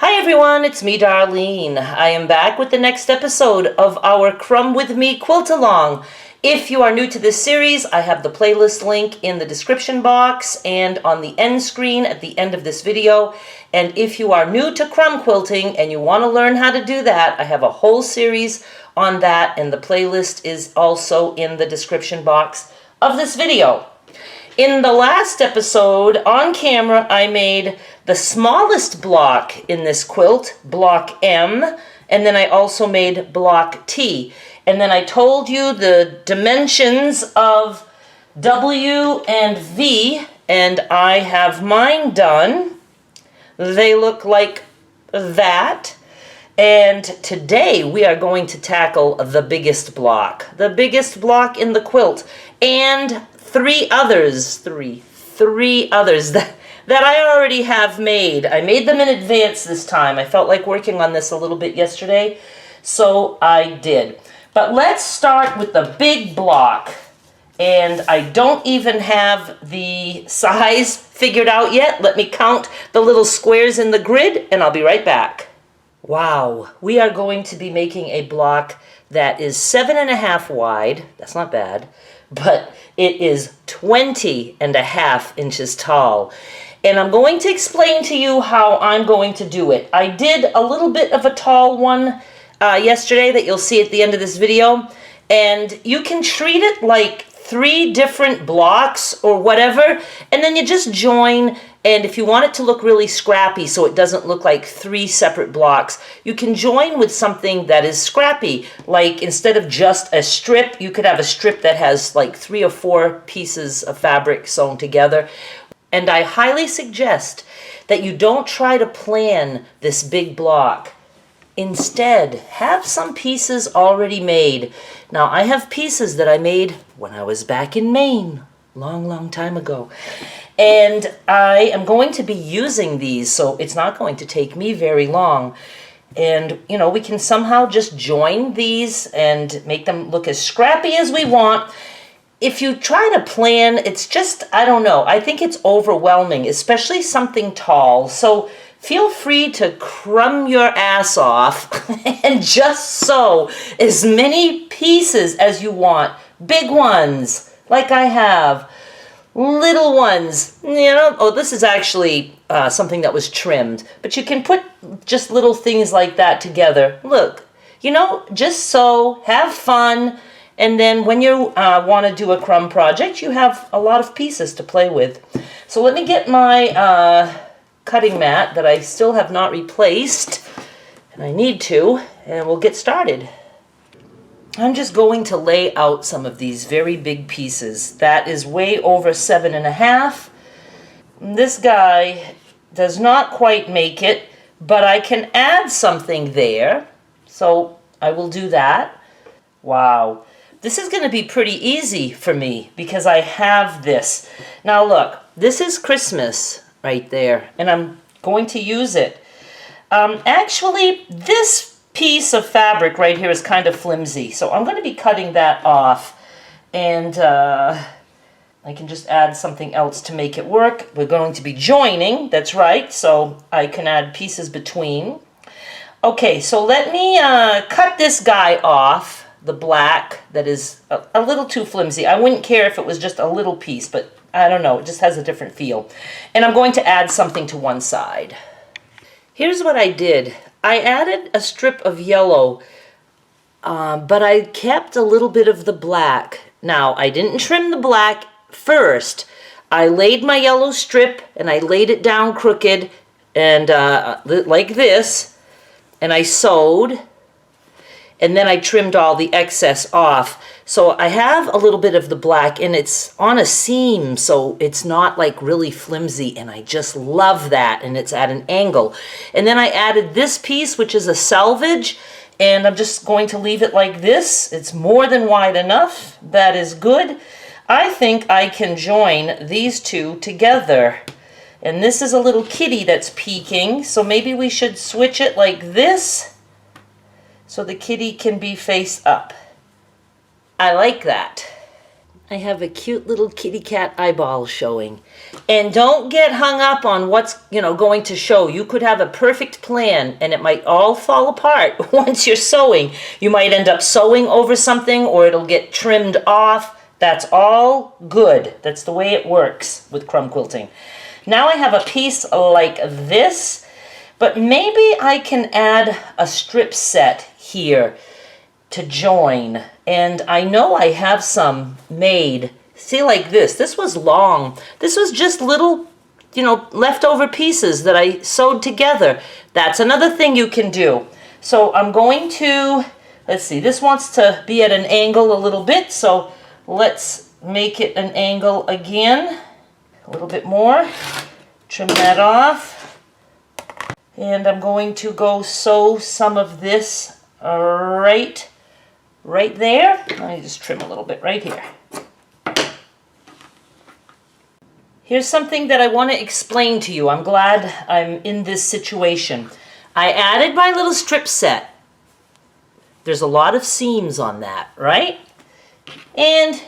Hi everyone, it's me Darlene. I am back with the next episode of our Crumb with Me quilt along. If you are new to this series, I have the playlist link in the description box and on the end screen at the end of this video. And if you are new to crumb quilting and you want to learn how to do that, I have a whole series on that, and the playlist is also in the description box of this video. In the last episode, on camera, I made the smallest block in this quilt, block M, and then I also made block T. And then I told you the dimensions of W and V, and I have mine done. They look like that. And today we are going to tackle the biggest block in the quilt, and three others that I already have made. I made them in advance this time. I felt like working on this a little bit yesterday, so I did. But let's start with the big block. And I don't even have the size figured out yet. Let me count the little squares in the grid, and I'll be right back. Wow, we are going to be making a block that is 7.5 wide. That's not bad. But it is 20.5 inches tall. And I'm going to explain to you how I'm going to do it. I did a little bit of a tall one yesterday that you'll see at the end of this video. And you can treat it like 3 different blocks or whatever. And then you just join. And if you want it to look really scrappy so it doesn't look like 3 separate blocks, you can join with something that is scrappy. Like instead of just a strip, you could have a strip that has like 3 or 4 pieces of fabric sewn together. And I highly suggest that you don't try to plan this big block. Instead, have some pieces already made. Now, I have pieces that I made when I was back in Maine, long time ago. And I am going to be using these, so it's not going to take me very long. And, you know, we can somehow just join these and make them look as scrappy as we want. If you try to plan, it's just, I don't know, I think it's overwhelming, especially something tall. So feel free to crumb your ass off and just sew as many pieces as you want. Big ones, like I have. Little ones, you know, oh, this is actually something that was trimmed. But you can put just little things like that together. Look, you know, just sew, have fun. And then when you want to do a crumb project, you have a lot of pieces to play with. So let me get my cutting mat that I still have not replaced, and I need to, and we'll get started. I'm just going to lay out some of these very big pieces. That is way over 7.5. This guy does not quite make it, but I can add something there, so I will do that. Wow. This is going to be pretty easy for me because I have this. Now look, this is Christmas right there, and I'm going to use it. Actually, this piece of fabric right here is kind of flimsy, so I'm going to be cutting that off, and I can just add something else to make it work. We're going to be joining, that's right, so I can add pieces between. Okay, so let me cut this guy off. The black that is a little too flimsy. I wouldn't care if it was just a little piece, but I don't know, it just has a different feel. And I'm going to add something to one side. Here's what I did. I added a strip of yellow, but I kept a little bit of the black. Now, I didn't trim the black first. I laid my yellow strip and I laid it down crooked and like this, and I sewed. And then I trimmed all the excess off. So I have a little bit of the black, and it's on a seam, so it's not like really flimsy, and I just love that, and it's at an angle. And then I added this piece, which is a selvage, and I'm just going to leave it like this. It's more than wide enough. That is good. I think I can join these two together. And this is a little kitty that's peeking, so maybe we should switch it like this, so the kitty can be face up. I like that. I have a cute little kitty cat eyeball showing. And don't get hung up on what's, going to show. You could have a perfect plan and it might all fall apart once you're sewing. You might end up sewing over something or it'll get trimmed off. That's all good. That's the way it works with crumb quilting. Now I have a piece like this, but maybe I can add a strip set here to join. And I know I have some made. See, like this. This was long. This was just little, leftover pieces that I sewed together. That's another thing you can do. So I'm going to, let's see, this wants to be at an angle a little bit, so let's make it an angle again. A little bit more. Trim that off. And I'm going to go sew some of this right there. Let me just trim a little bit right here. Here's something that I want to explain to you. I'm glad I'm in this situation. I added my little strip set. There's a lot of seams on that, right? And,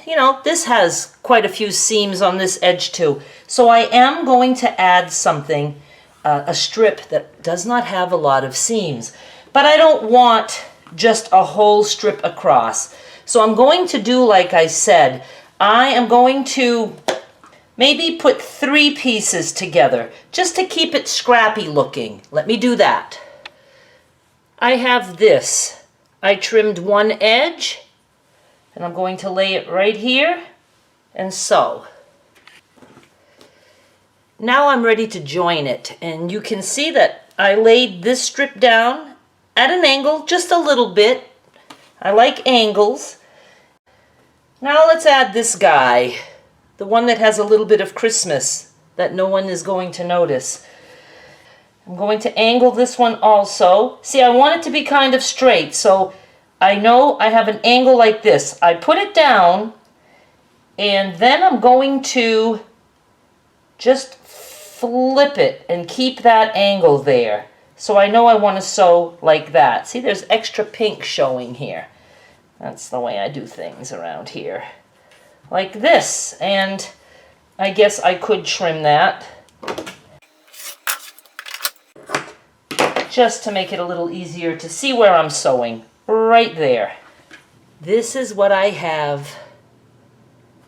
this has quite a few seams on this edge too. So I am going to add something, a strip that does not have a lot of seams. But I don't want just a whole strip across. So I'm going to do like I said. I am going to maybe put 3 pieces together just to keep it scrappy looking. Let me do that. I have this. I trimmed one edge and I'm going to lay it right here and sew. Now I'm ready to join it, and you can see that I laid this strip down at an angle just a little bit. I like angles. Now let's add this guy. The one that has a little bit of Christmas that no one is going to notice. I'm going to angle this one also. See, I want it to be kind of straight, so I know I have an angle like this. I put it down, and then I'm going to just flip it and keep that angle there. So I know I want to sew like that. See, there's extra pink showing here. That's the way I do things around here. Like this, and I guess I could trim that just to make it a little easier to see where I'm sewing. Right there. This is what I have,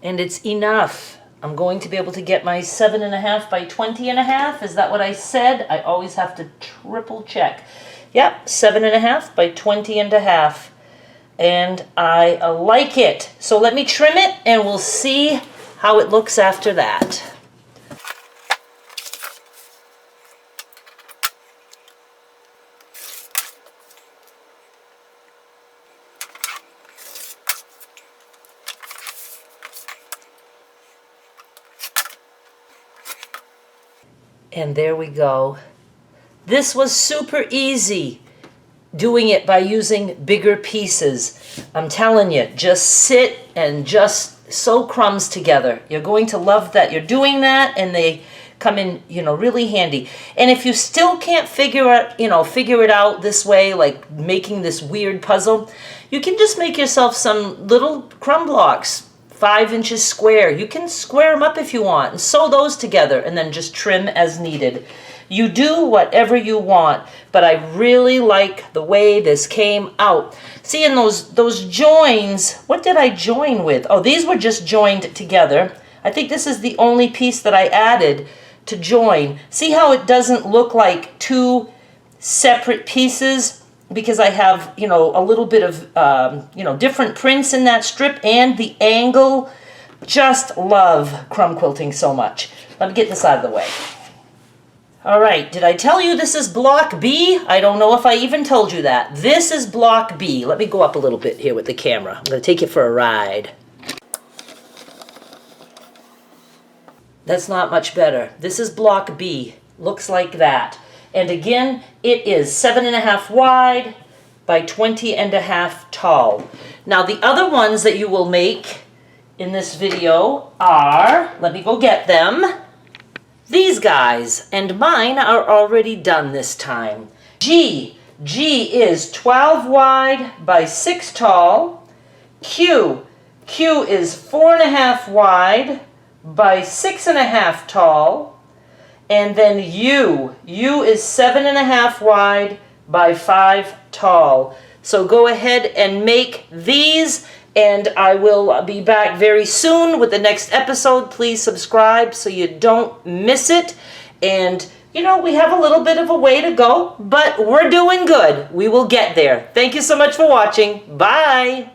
and it's enough. I'm going to be able to get my 7.5 by 20.5. Is that what I said? I always have to triple check. Yep, 7.5 by 20.5. And I like it. So let me trim it and we'll see how it looks after that. And there we go. This was super easy. Doing it by using bigger pieces. I'm telling you, just sit and just sew crumbs together. You're going to love that you're doing that, and they come in, really handy. And if you still can't figure it out this way, like making this weird puzzle, you can just make yourself some little crumb blocks, 5 inches square. You can square them up if you want and sew those together and then just trim as needed. You do whatever you want, but I really like the way this came out. See, in those joins, what did I join with? Oh, these were just joined together. I think this is the only piece that I added to join. See how it doesn't look like 2 separate pieces? Because I have, a little bit of, different prints in that strip and the angle. Just love crumb quilting so much. Let me get this out of the way. All right, did I tell you this is block B? I don't know if I even told you that. This is block B. Let me go up a little bit here with the camera. I'm going to take you for a ride. That's not much better. This is block B. Looks like that. And again, it is 7.5 wide by 20.5 tall. Now the other ones that you will make in this video are, let me go get them, these guys, and mine are already done this time. G is 12 wide by 6 tall. Q, Q is 4.5 wide by 6.5 tall. And then U is 7.5 wide by 5 tall. So go ahead and make these, and I will be back very soon with the next episode. Please subscribe so you don't miss it. And you know, we have a little bit of a way to go, but we're doing good. We will get there. Thank you so much for watching. Bye.